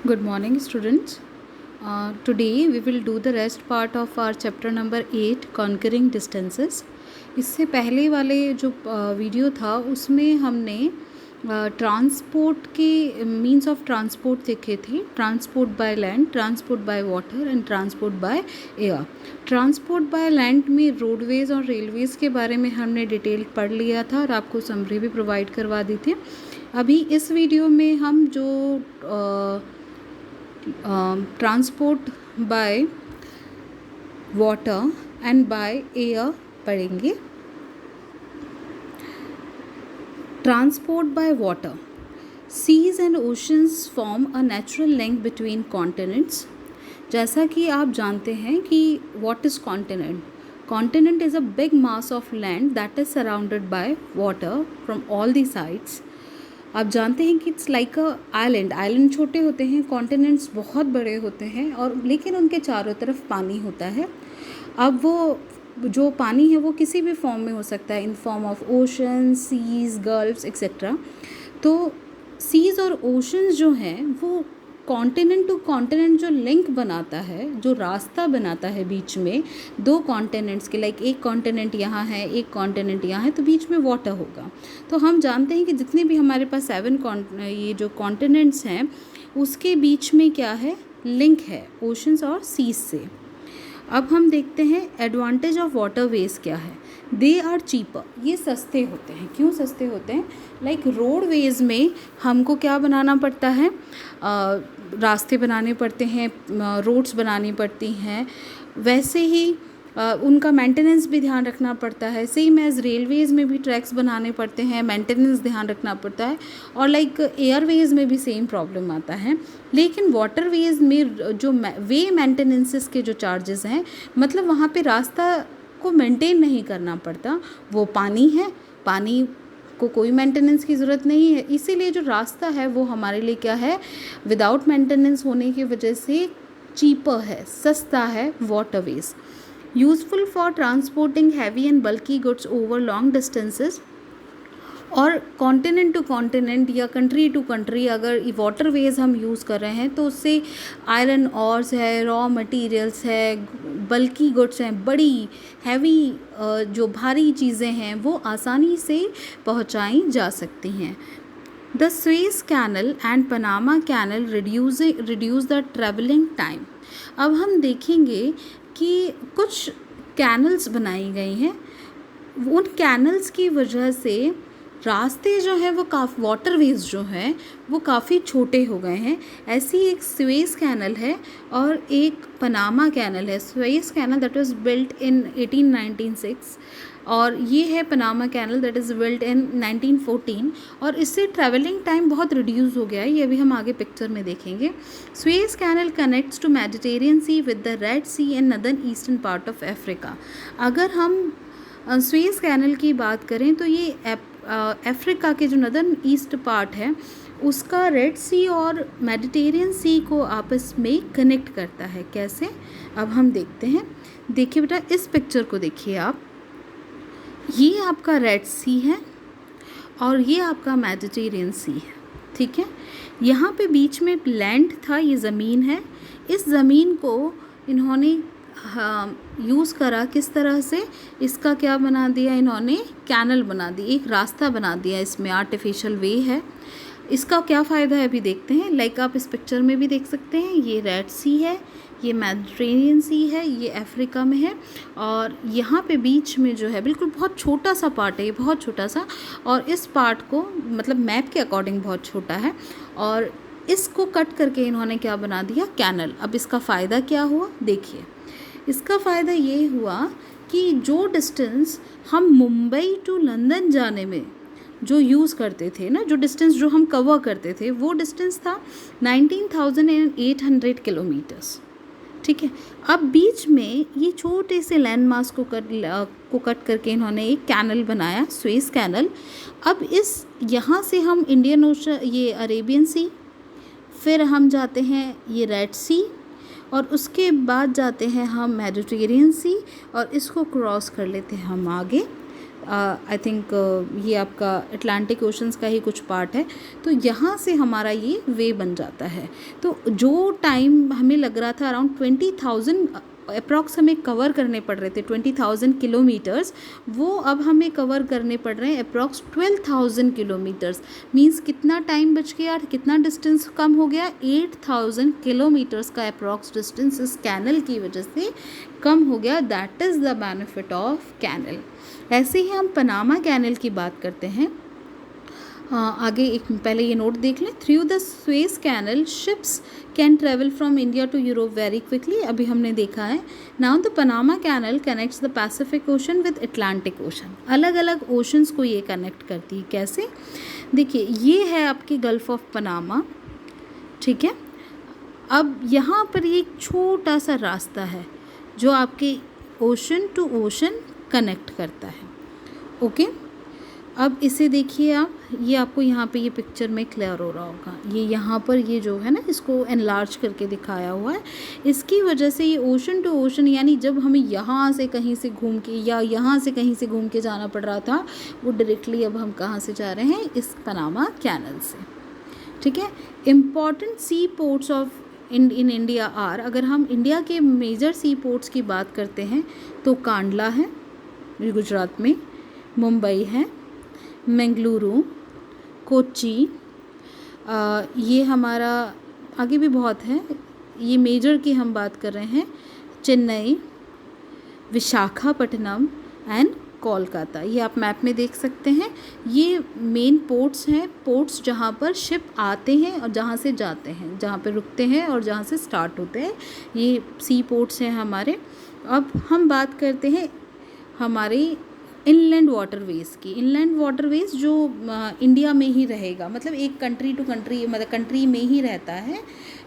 Good morning, students. Today we will do the rest part of our chapter number 8, Conquering Distances. इससे पहले वाले जो video था उसमें हमने ट्रांसपोर्ट के मीन्स ऑफ ट्रांसपोर्ट देखे थे। Transport by land, transport by water and transport by air. Transport by land में रोडवेज़ और रेलवेज़ के बारे में हमने डिटेल पढ़ लिया था और आपको समरी भी प्रोवाइड करवा दी थी। अभी इस वीडियो में हम जो transport by water and by air पढ़ेंगे। Transport by water. Seas and oceans form a natural link between continents. जैसा कि आप जानते हैं कि what is continent. Continent is a big mass of land that is surrounded by water from all the sides. आप जानते हैं कि it's like a island. Island छोटे होते हैं, कॉन्टिनेंट्स बहुत बड़े होते हैं और लेकिन उनके चारों तरफ पानी होता है। अब वो जो पानी है वो किसी भी फॉर्म में हो सकता है, in form of ocean, seas, gulfs etcetera. तो सीज और ओशंस जो हैं वो कॉन्टिनेंट टू कॉन्टिनेंट जो लिंक बनाता है, जो रास्ता बनाता है बीच में दो कॉन्टिनेंट्स के, लाइक एक कॉन्टिनेंट यहाँ है, एक कॉन्टिनेंट यहाँ है, तो बीच में वाटर होगा। तो हम जानते हैं कि जितने भी हमारे पास 7 ये जो कॉन्टिनेंट्स हैं उसके बीच में क्या है, लिंक है ओशंस और सीज से। अब हम देखते हैं एडवांटेज ऑफ वाटरवेज क्या है। दे आर चीपर, ये सस्ते होते हैं। क्यों सस्ते होते हैं? लाइक रोडवेज में हमको क्या बनाना पड़ता है, रास्ते बनाने पड़ते हैं, रोड्स बनानी पड़ती हैं, वैसे ही उनका मेंटेनेंस भी ध्यान रखना पड़ता है। सेम एज रेलवेज़ में भी ट्रैक्स बनाने पड़ते हैं, मेंटेनेंस ध्यान रखना पड़ता है। और लाइक एयरवेज़ में भी सेम प्रॉब्लम आता है। लेकिन वाटरवेज़ में जो वे मेंटेनेंसेस के जो चार्जेस हैं, मतलब वहाँ पे रास्ता को मेंटेन नहीं करना पड़ता, वो पानी है, पानी को कोई मेंटेनेंस की ज़रूरत नहीं है, इसीलिए जो रास्ता है वो हमारे लिए क्या है, विदाउट मेंटेनेंस होने की वजह से चीपर है, सस्ता है waterways. Useful for transporting heavy and bulky goods over long distances. और कॉन्टिनेंट टू कॉन्टिनेंट या कंट्री टू कंट्री अगर वाटरवेज हम यूज़ कर रहे हैं तो उससे आयरन ऑर्स है, रॉ मटेरियल्स है, बल्की गुड्स हैं, बड़ी हैवी जो भारी चीज़ें हैं वो आसानी से पहुंचाई जा सकती हैं। The Suez canal and Panama canal reduce the travelling time. अब हम देखेंगे कि कुछ कैनल्स बनाई गई हैं, उन कैनल्स की वजह से रास्ते जो हैं वो वाटरवेज जो हैं वो काफ़ी छोटे हो गए हैं। ऐसी एक स्वेज कैनल है और एक पनामा कैनल है। Suez canal that was built in 1896 और ये है Panama canal that is built in 1914। और इससे ट्रैवलिंग टाइम बहुत रिड्यूस हो गया है, ये अभी हम आगे पिक्चर में देखेंगे। Suez canal connects to Mediterranean Sea with the Red Sea and northern eastern part of Africa. अगर हम स्वेज कैनल की बात करें तो ये अफ्रीका के जो नदर्न ईस्ट पार्ट है उसका रेड सी और मेडिटेरियन सी को आपस में कनेक्ट करता है। कैसे, अब हम देखते हैं। देखिए बेटा, इस पिक्चर को देखिए आप, ये आपका रेड सी है और ये आपका मेडिटेरियन सी है, ठीक है। यहाँ पे बीच में लैंड था, ये ज़मीन है। इस ज़मीन को इन्होंने यूज़ करा किस तरह से, इसका क्या बना दिया इन्होंने, कैनल बना दी, एक रास्ता बना दिया, इसमें आर्टिफिशियल वे है। इसका क्या फ़ायदा है अभी देखते हैं। लाइक आप इस पिक्चर में भी देख सकते हैं, ये रेड सी है, ये मेडिटेरियन सी है, ये अफ्रीका में है और यहाँ पे बीच में जो है बिल्कुल बहुत छोटा सा पार्ट है, ये बहुत छोटा सा, और इस पार्ट को मतलब मैप के अकॉर्डिंग बहुत छोटा है और इसको कट करके इन्होंने क्या बना दिया, कैनल। अब इसका फ़ायदा क्या हुआ देखिए। इसका फ़ायदा ये हुआ कि जो डिस्टेंस हम मुंबई टू लंदन जाने में जो यूज़ करते थे ना, जो डिस्टेंस जो हम कवर करते थे वो डिस्टेंस था 19,800 किलोमीटर्स, ठीक है। अब बीच में ये छोटे से लैंड मास को कट करके इन्होंने एक कैनल बनाया, स्वेज कैनल। अब इस यहाँ से हम इंडियन ओशन, ये अरेबियन सी, फिर हम जाते हैं ये रेड सी और उसके बाद जाते हैं हम मेडिटेरियन सी और इसको क्रॉस कर लेते हैं हम आगे आई थिंक ये आपका अटलांटिक ओशंस का ही कुछ पार्ट है। तो यहाँ से हमारा ये वे बन जाता है। तो जो टाइम हमें लग रहा था अराउंड 20,000 अप्रॉक्स हमें कवर करने पड़ रहे थे, 20,000 किलोमीटर्स, वो अब हमें कवर करने पड़ रहे हैं अप्रॉक्स 12,000 किलोमीटर्स। मीन्स कितना टाइम बच गया, कितना डिस्टेंस कम हो गया, 8,000 किलोमीटर्स का अप्रॉक्स डिस्टेंस इस कैनल की वजह से कम हो गया। That is the benefit of canal. ऐसे ही हम पनामा कैनल की बात करते हैं। आगे एक पहले ये नोट देख लें। Through the Suez canal ships can travel from India to Europe very quickly. अभी हमने देखा है। Now the Panama canal connects the Pacific Ocean with Atlantic Ocean. अलग अलग ओशंस को ये कनेक्ट करती है। कैसे? देखिए, ये है आपकी गल्फ ऑफ पनामा, ठीक है। अब यहाँ पर एक छोटा सा रास्ता है जो आपके ओशन टू ओशन कनेक्ट करता है। ओके, अब इसे देखिए आप, ये आपको यहाँ पे ये पिक्चर में क्लियर हो रहा होगा। ये यहाँ पर ये जो है ना, इसको एनलार्ज करके दिखाया हुआ है। इसकी वजह से ये ओशन टू ओशन, यानी जब हमें यहाँ से कहीं से घूम के या यहाँ से कहीं से घूम के जाना पड़ रहा था, वो डायरेक्टली अब हम कहाँ से जा रहे हैं? इस पनामा कैनल से, ठीक है। Important sea ports of in India are, अगर हम इंडिया के मेजर सी पोर्ट्स की बात करते हैं तो कांडला है गुजरात में, मुंबई है, मंगलुरु, कोच्चि, ये हमारा आगे भी बहुत है, ये मेजर की हम बात कर रहे हैं, चेन्नई, विशाखापट्टनम एंड कोलकाता। ये आप मैप में देख सकते हैं। ये मेन पोर्ट्स हैं, पोर्ट्स जहाँ पर शिप आते हैं और जहाँ से जाते हैं, जहाँ पे रुकते हैं और जहाँ से स्टार्ट होते हैं, ये सी पोर्ट्स हैं हमारे। अब हम बात करते हैं हमारी इनलैंड वाटरवेज़ की। इनलैंड वाटरवेज़ जो इंडिया में ही रहेगा, मतलब एक कंट्री टू कंट्री, मतलब कंट्री में ही रहता है,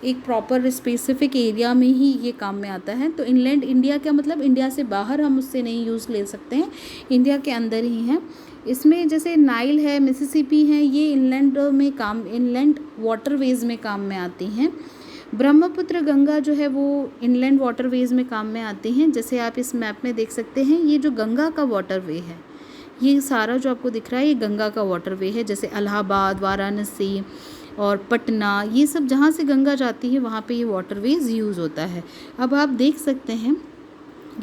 एक प्रॉपर स्पेसिफिक एरिया में ही ये काम में आता है। तो इनलैंड इंडिया का मतलब इंडिया से बाहर हम उससे नहीं यूज़ ले सकते हैं, इंडिया के अंदर ही है। इसमें जैसे नाइल है, मिसिसिपी है, ये इनलैंड वाटरवेज़ में काम में आती हैं। ब्रह्मपुत्र, गंगा जो है वो इनलैंड वाटरवेज़ में काम में आती हैं। जैसे आप इस मैप में देख सकते हैं, ये जो गंगा का वाटरवे है, ये सारा जो आपको दिख रहा है, ये गंगा का वाटरवे है। जैसे इलाहाबाद, वाराणसी और पटना, ये सब जहाँ से गंगा जाती है वहाँ पे ये वाटरवेज़ यूज़ होता है। अब आप देख सकते हैं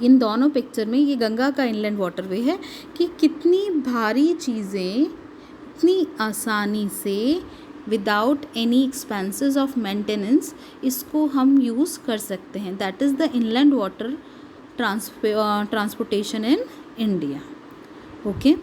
इन दोनों पिक्चर में, ये गंगा का इनलैंड वाटरवे है कि कितनी भारी चीज़ें इतनी आसानी से without any expenses of maintenance इसको हम यूज़ कर सकते हैं। That is the inland water transportation in India. Okay,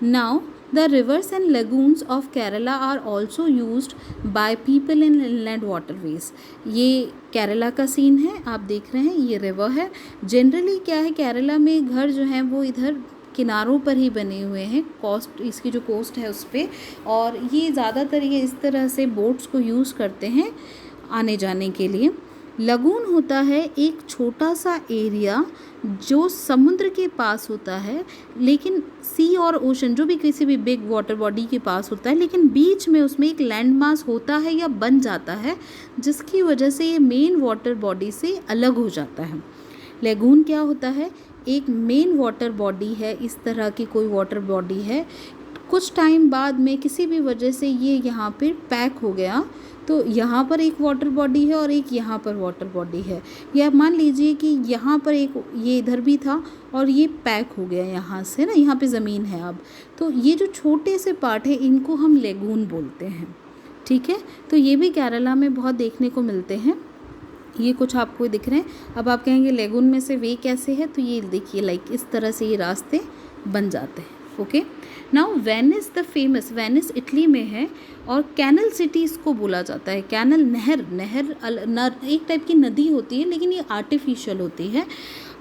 now the rivers and lagoons of Kerala are also used by people in inland waterways. ये केरला का सीन है, आप देख रहे हैं, ये रिवर है। जनरली क्या है, केरला में घर जो हैं वो इधर किनारों पर ही बने हुए हैं, कोस्ट, इसकी जो कोस्ट है उस पर, और ये ज़्यादातर ये इस तरह से बोट्स को यूज़ करते हैं आने जाने के लिए। लगून होता है एक छोटा सा एरिया जो समुद्र के पास होता है, लेकिन सी और ओशन जो भी किसी भी बिग वाटर बॉडी के पास होता है, लेकिन बीच में उसमें एक लैंड मास होता है या बन जाता है, जिसकी वजह से ये मेन वाटर बॉडी से अलग हो जाता है। लेगून क्या होता है, एक मेन वाटर बॉडी है, इस तरह की कोई वाटर बॉडी है, कुछ टाइम बाद में किसी भी वजह से ये यहाँ पे पैक हो गया, तो यहाँ पर एक वाटर बॉडी है और एक यहाँ पर वाटर बॉडी है। या मान लीजिए कि यहाँ पर एक, ये इधर भी था और ये पैक हो गया यहाँ से ना, यहाँ पे ज़मीन है अब, तो ये जो छोटे से पार्ट है इनको हम लेगून बोलते हैं, ठीक है। तो ये भी केरला में बहुत देखने को मिलते हैं। ये कुछ आपको दिख रहे हैं। अब आप कहेंगे लेगून में से वे कैसे है, तो ये देखिए लाइक इस तरह से ये रास्ते बन जाते हैं। Okay, now Venice the famous, Venice Italy में है और कैनल सिटी इसको बोला जाता है। कैनल नहर एक टाइप की नदी होती है, लेकिन ये आर्टिफिशियल होती है,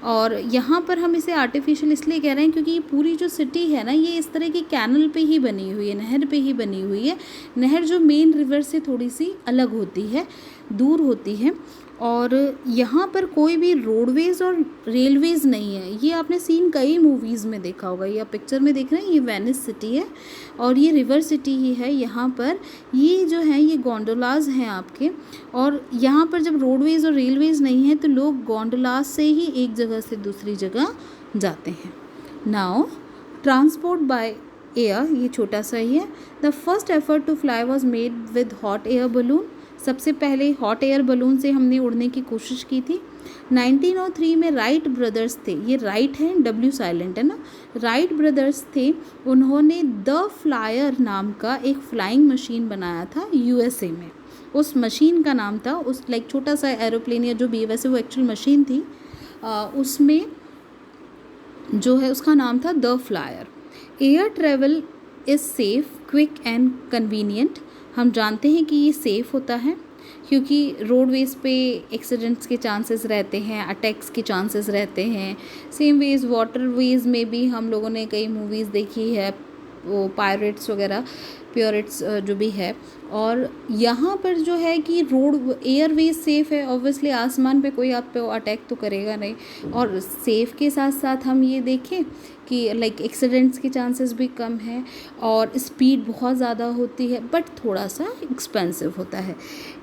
और यहाँ पर हम इसे आर्टिफिशियल इसलिए कह रहे हैं क्योंकि ये पूरी जो सिटी है ना, ये इस तरह की कैनल पे ही बनी हुई है, नहर पे ही बनी हुई है। नहर जो मेन रिवर से थोड़ी सी अलग होती है, दूर होती है, और यहाँ पर कोई भी रोडवेज़ और रेलवेज़ नहीं है। ये आपने सीन कई मूवीज़ में देखा होगा। ये आप पिक्चर में देख रहे हैं, ये वेनिस सिटी है और ये रिवर सिटी ही है। यहाँ पर ये जो है ये गोंडोलाज हैं आपके, और यहाँ पर जब रोडवेज़ और रेलवेज़ नहीं है तो लोग गोंडोलाज से ही एक जगह से दूसरी जगह जाते हैं। नाउ ट्रांसपोर्ट बाय एयर, ये छोटा सा ही है। The first effort to fly was made with hot air balloon, सबसे पहले हॉट एयर बलून से हमने उड़ने की कोशिश की थी। 1903 में राइट ब्रदर्स थे, ये राइट है, डब्ल्यू साइलेंट है ना, राइट ब्रदर्स थे, उन्होंने द फ्लायर नाम का एक फ्लाइंग मशीन बनाया था यूएसए में। उस मशीन का नाम था, उस लाइक छोटा सा एरोप्लेन या जो भी, वैसे वो एक्चुअल मशीन थी, उसमें जो है उसका नाम था the flyer. Air travel is safe, quick and convenient, हम जानते हैं कि ये सेफ़ होता है क्योंकि रोडवेज़ पे एक्सीडेंट्स के चांसेस रहते हैं, अटैक्स के चांसेस रहते हैं। सेम वेज़ वाटरवेज़ में भी हम लोगों ने कई मूवीज़ देखी है, वो पायरेट्स वगैरह, प्योरेट्स जो भी है। और यहाँ पर जो है कि रोड एयरवेज सेफ़ है, ऑब्वियसली आसमान पे कोई आप पे अटैक तो करेगा नहीं। और सेफ़ के साथ साथ हम ये देखें कि लाइक एक्सीडेंट्स के चांसेस भी कम हैं और स्पीड बहुत ज़्यादा होती है, बट थोड़ा सा एक्सपेंसिव होता है।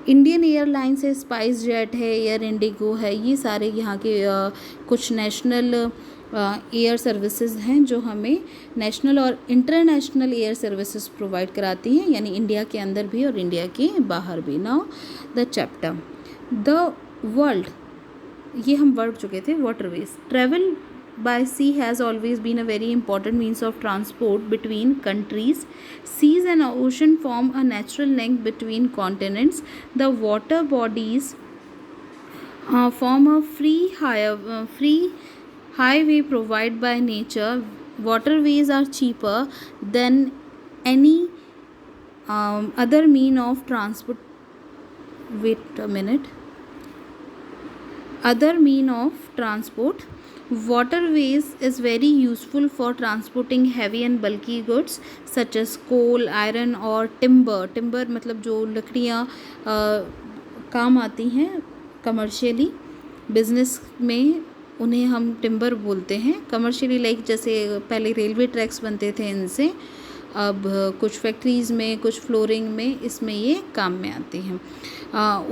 इंडियन एयरलाइंस है, स्पाइस जेट है, एयर इंडिगो है, ये सारे यहाँ के कुछ नेशनल एयर सर्विसेज हैं जो हमें नेशनल और इंटरनेशनल एयर सर्विसेज प्रोवाइड कराती हैं, यानी इंडिया के अंदर भी और इंडिया के बाहर भी। Now the chapter the world, ये हम वर्ड चुके थे, waterways. Travel by sea has always been a very important means of transport between countries. Seas and ocean form a natural link between continents. The water bodies form a free highway provided by nature. Waterways are cheaper than any other mean of transport. Wait a minute. Other mean of transport. Waterways is very useful for transporting heavy and bulky goods such as coal, iron और timber. Timber मतलब जो लकड़ियाँ काम आती हैं commercially, business में उन्हें हम टिम्बर बोलते हैं। कमर्शियली लाइक जैसे पहले रेलवे ट्रैक्स बनते थे इनसे, अब कुछ फैक्ट्रीज़ में, कुछ फ्लोरिंग में, इसमें ये काम में आती हैं।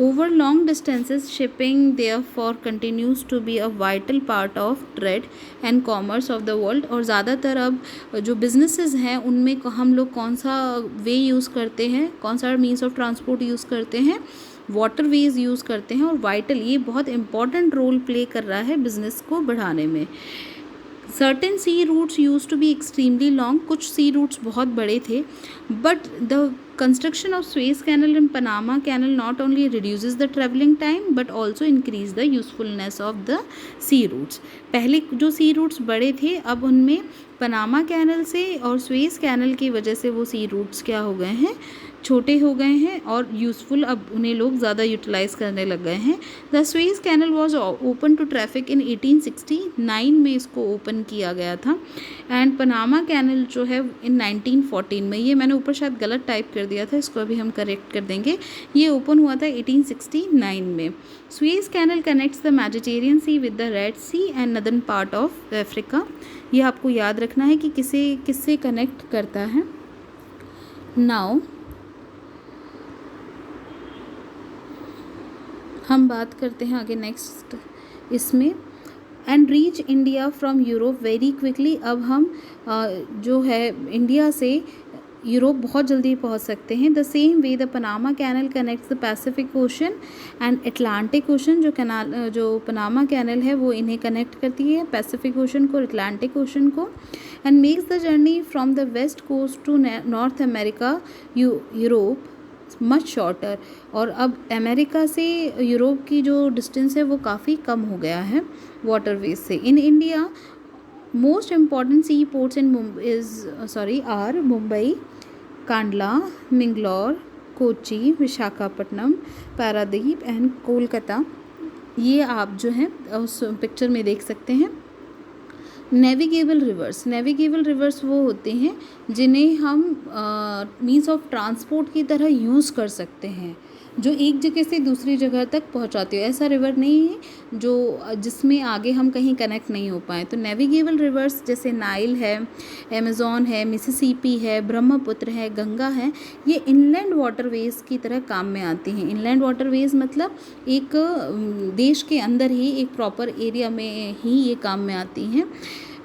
Over long distances shipping therefore continues to be a vital part of trade and commerce of the world. और ज़्यादातर अब जो बिजनेसेस हैं उनमें हम लोग कौन सा वे यूज़ करते हैं, कौन सा मीन्स ऑफ ट्रांसपोर्ट यूज़ करते हैं, वाटरवेज यूज़ करते हैं। और वाइटल, ये बहुत इंपॉर्टेंट रोल प्ले कर रहा है बिजनेस को बढ़ाने में। Certain sea routes used to be extremely long, कुछ सी रूट्स बहुत बड़े थे, but the construction of Suez canal and Panama canal not only reduces the travelling time but also increase the usefulness of the sea routes. पहले जो sea routes बड़े थे, अब उनमें पनामा कैनल से और स्वेज कैनल की वजह से वो सी रूट्स क्या हो गए हैं, छोटे हो गए हैं और यूज़फुल अब उन्हें लोग ज़्यादा यूटिलाइज करने लग गए हैं। The Suez canal was open to traffic in 1869 में इसको ओपन किया गया था। एंड पनामा कैनल जो है इन 1914 में, ये मैंने ऊपर शायद गलत टाइप कर दिया था, इसको अभी हम करेक्ट कर देंगे, ये ओपन हुआ था 1869 में। Suez canal connects the Mediterranean Sea with the Red Sea and northern part of Africa. ये आपको याद रखना है कि किससे कनेक्ट करता है। नाउ हम बात करते हैं आगे नेक्स्ट इसमें, and reach India from Europe very quickly. अब हम जो है इंडिया से यूरोप बहुत जल्दी पहुंच सकते हैं। The same way the Panama canal connects the Pacific Ocean and Atlantic Ocean. जो पनामा कैनल है वो इन्हें कनेक्ट करती है, पैसिफिक ओशन को, अटलांटिक ओशन को, and makes the journey from the west coast to North America Europe much shorter. और अब अमेरिका से यूरोप की जो डिस्टेंस है वो काफ़ी कम हो गया है वाटरवेज से। In India most important sea ports are Mumbai, Kandla, Mangalore, Kochi, Visakhapatnam, Paradip and Kolkata. ये आप जो हैं उस पिक्चर में देख सकते हैं। नेविगेबल रिवर्स वो होते हैं जिन्हें हम मीन्स ऑफ ट्रांसपोर्ट की तरह यूज़ कर सकते हैं, जो एक जगह से दूसरी जगह तक पहुंचाते हो। ऐसा रिवर नहीं है जिसमें आगे हम कहीं कनेक्ट नहीं हो पाए। तो नेविगेबल रिवर्स जैसे नाइल है, अमेज़न है, मिसिसिपी है, ब्रह्मपुत्र है, गंगा है, ये इनलैंड वाटरवेज की तरह काम में आती हैं। इनलैंड वाटरवेज मतलब एक देश के अंदर ही एक प्रॉपर एरिया में ही ये काम में आती हैं।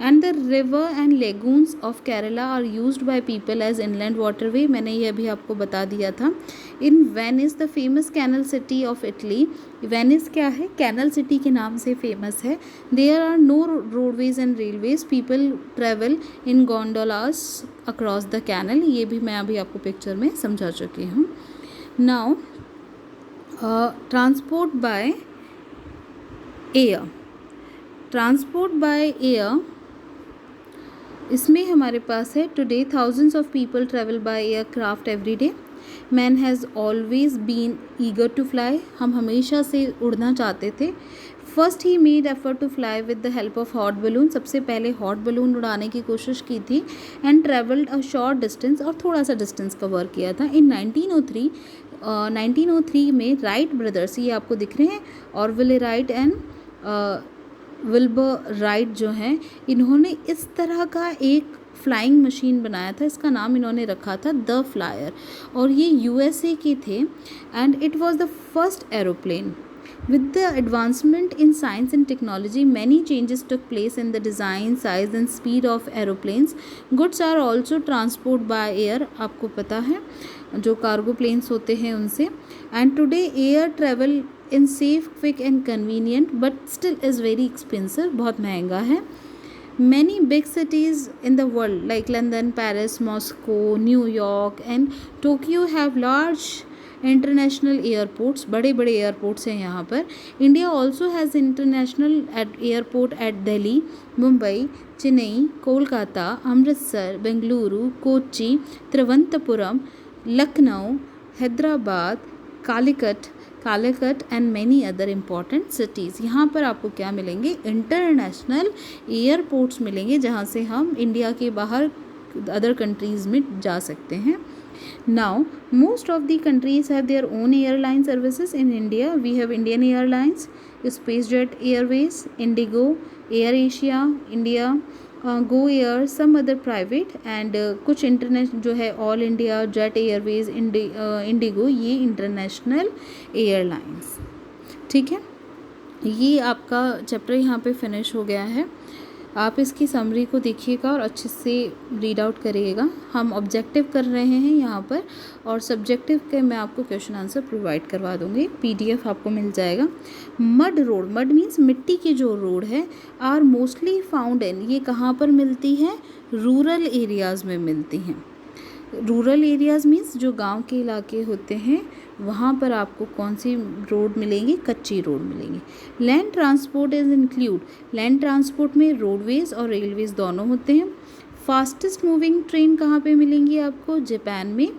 And the river and lagoons of Kerala are used by people as inland waterway, मैंने ये अभी आपको बता दिया था। In Venice the famous canal city of Italy, Venice क्या है, कैनल सिटी के नाम से फेमस है। There are no roadways and railways, people travel in gondolas across the canal, ये भी मैं अभी आपको पिक्चर में समझा चुकी हूँ। Now transport by air, transport by air, इसमें हमारे पास है today thousands of people travel by aircraft every day, man has always been eager to fly, हम हमेशा से उड़ना चाहते थे। First he made effort to fly with the help of hot balloon, सबसे पहले हॉट बलून उड़ाने की कोशिश की थी। And travelled a short distance, और थोड़ा सा डिस्टेंस कवर किया था। इन 1903 में राइट ब्रदर्स, ये आपको दिख रहे हैं, ऑरविले राइट एंड विल्बर राइट जो हैं, इन्होंने इस तरह का एक फ्लाइंग मशीन बनाया था, इसका नाम इन्होंने रखा था द फ्लायर, और ये यूएसए के थे। And it was the first aeroplane. With the advancement in science and technology, many changes took place in the design, size and speed of aeroplanes. Goods are also transported by air, आपको पता है जो cargo planes होते हैं उनसे। And today air travel in safe, quick and convenient, but still is very expensive, बहुत महंगा है। Many big cities in the world like London, Paris, Moscow, New York and Tokyo have large international airports, बड़े बड़े airports हैं यहाँ पर। India also has international airport at Delhi, Mumbai, Chennai, Kolkata, Amritsar, Bengaluru, Kochi, Thiruvananthapuram, Lucknow, Hyderabad, Calicut and many other important cities. यहाँ पर आपको क्या मिलेंगे, इंटरनेशनल एयरपोर्ट्स मिलेंगे, जहाँ से हम इंडिया के बाहर अदर कंट्रीज़ में जा सकते हैं। Now, most of the countries have their own airline services. In India, we have Indian Airlines, SpaceJet Airways, Indigo, AirAsia, India, Go Air, some other private and कुछ इंटरनेशनल जो है all India, jet Airways, Indigo, ये international airlines. ठीक है, ये आपका chapter यहाँ पे फिनिश हो गया है। आप इसकी समरी को देखिएगा और अच्छे से रीड आउट करिएगा। हम ऑब्जेक्टिव कर रहे हैं यहाँ पर, और सब्जेक्टिव के मैं आपको क्वेश्चन आंसर प्रोवाइड करवा दूँगी, पीडीएफ आपको मिल जाएगा। मड रोड, मड मीन्स मिट्टी की जो रोड है, आर मोस्टली फाउंड इन, ये कहाँ पर मिलती है, रूरल एरियाज़ में मिलती हैं। रूरल एरियाज़ मीन्स जो गांव के इलाके होते हैं, वहाँ पर आपको कौन सी रोड मिलेंगी, कच्ची रोड मिलेंगी। Land transport is include, land transport में रोडवेज और रेलवेज दोनों होते हैं। फास्टेस्ट मूविंग ट्रेन कहाँ पे मिलेंगी आपको, जापान में।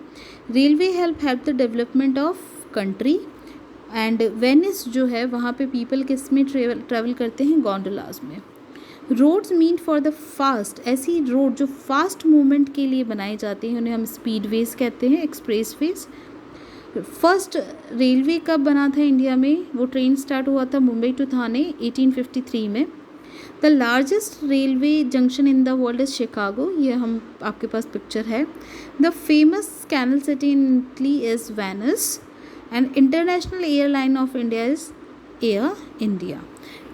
Railway help the development of country. And Venice जो है वहाँ पे पीपल किस में ट्रेवल करते हैं, गोंडोलाज में। Roads mean for the fast, ऐसी रोड जो फास्ट मूवमेंट के लिए बनाई जाती हैं उन्हें हम स्पीडवेज कहते हैं, एक्सप्रेस वेज। फर्स्ट रेलवे कब बना था इंडिया में, वो ट्रेन स्टार्ट हुआ था मुंबई टू थाने 1853 में। The largest railway junction in the world is Chicago, ये हम आपके पास पिक्चर है। The famous canal city in Italy is Venice and international airline of India is Air India.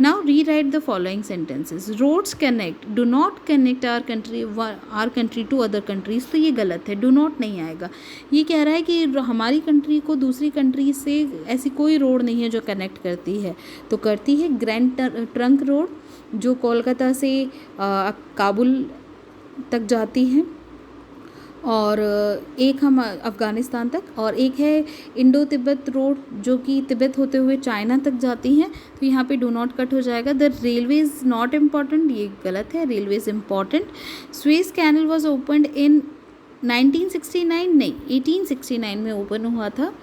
Now rewrite the following sentences. Roads connect, do not connect our country to other countries, तो ये गलत है, do not नहीं आएगा। ये कह रहा है कि हमारी कंट्री को दूसरी कंट्री से ऐसी कोई रोड नहीं है जो कनेक्ट करती है, तो करती है ग्रैंड ट्रंक रोड जो कोलकाता से काबुल तक जाती है, और एक हम अफ़गानिस्तान तक, और एक है इंडो तिब्बत रोड जो कि तिब्बत होते हुए चाइना तक जाती हैं, तो यहाँ पे डू नॉट कट हो जाएगा। The railway is not important, ये गलत है, railway is important. Suez canal was opened in 1969, नहीं 1869 में ओपन हुआ था।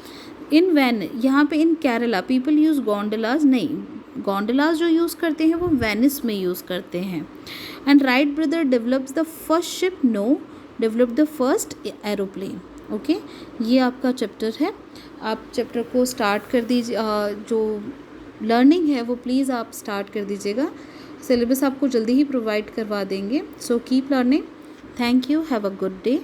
इन वैन, यहाँ पे इन केरला पीपल यूज़ गोंडोलाज, नहीं गोंडोलाज जो यूज़ करते हैं वो वेनिस में यूज़ करते हैं। And right brother develops the first ship, know develop the first aeroplane. Okay, ये आपका चैप्टर है, आप चैप्टर को स्टार्ट कर दीजिए। जो लर्निंग है वो प्लीज़ आप स्टार्ट कर दीजिएगा, सिलेबस आपको जल्दी ही प्रोवाइड करवा देंगे। So keep learning, thank you, have a good day.